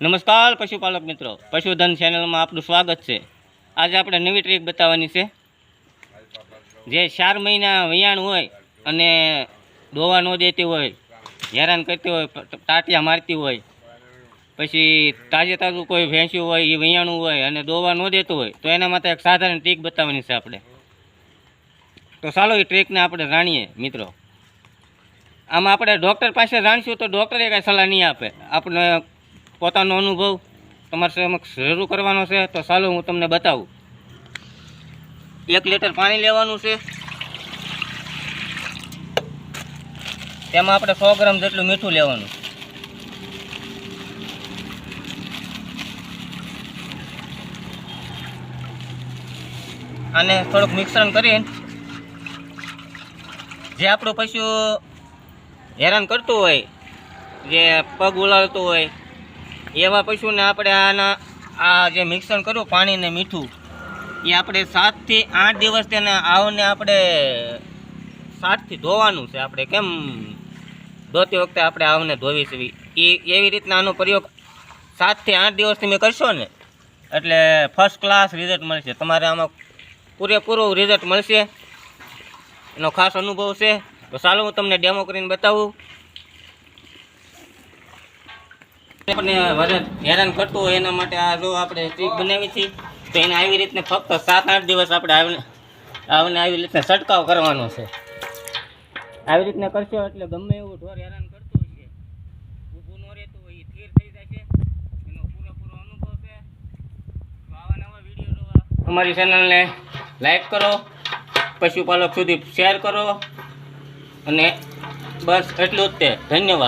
નમસ્કાર પશુપાલક મિત્રો, પશુધન ચેનલમાં આપનું સ્વાગત છે। આજે આપણે નવી ટ્રીક બતાવવાની છે। જે 4 મહિના વૈયાણ હોય અને દોવા ન દેતી હોય, હેરાન કરતી હોય, ટાટિયા મારતી હોય, પછી તાજું કોઈ ભેંસ્યું હોય એ વૈયાણું હોય અને દોવા ન દેતું હોય, તો એના માટે એક સાધારણ ટ્રીક બતાવવાની છે આપણે। તો ચાલો એ ટ્રીકને આપણે જાણીએ મિત્રો। આમાં આપણે ડૉક્ટર પાસે જાણીશું તો ડૉક્ટરે કાંઈ સલાહ નહીં આપે, આપણે પોતાનો અનુભવ તમારે સમક્ષ રજૂ કરવાનો છે। તો ચાલો હું તમને બતાવું। 1 લીટર પાણી લેવાનું છે, તેમાં આપણે 100 ગ્રામ જેટલું મીઠું લેવાનું, આને થોડુંક મિશ્રણ કરીને જે આપણું પશુ હેરાન કરતું હોય, જે પગ ઉલાળતું હોય એવા પશુને આપણે આ જે મિશ્રણ કર્યું પાણી ને મીઠું, એ આપણે 7 થી 8 દિવસ તેને આવને આપણે 7 થી ધોવાનું છે। આપણે કેમ ધોતી વખતે આપણે આવને ધોવી છે એવી રીતના આનો પ્રયોગ 7 થી 8 દિવસ તમે કરશો ને એટલે ફર્સ્ટ ક્લાસ રિઝલ્ટ મળશે તમારે। આમાં પૂરેપૂરું રિઝલ્ટ મળશે, એનો ખાસ અનુભવ છે। તો ચાલો હું તમને ડેમો કરીને બતાવું। આપણે હેરાન કરતું હોય એના માટે આ જો આપણે ટ્રીક બનાવી છે, તો એને આવી રીતને ફક્ત 7-8 દિવસ આપણે આવને આવી રીતને છંટકાવ કરવાનો છે। આવી રીતને કરશો એટલે ગમે એવું ઢોર હેરાન કરતું હોય છે, ઊભું ન રહેતું હોય, એ સ્થિર થઈ જાય છે, એનો પૂરેપૂરો અનુભવ છે। તો આવા નવા વિડીયો જોવા અમારી ચેનલને લાઈક કરો, પશુપાલક સુધી શેર કરો, અને બસ એટલું જ તે। ધન્યવાદ।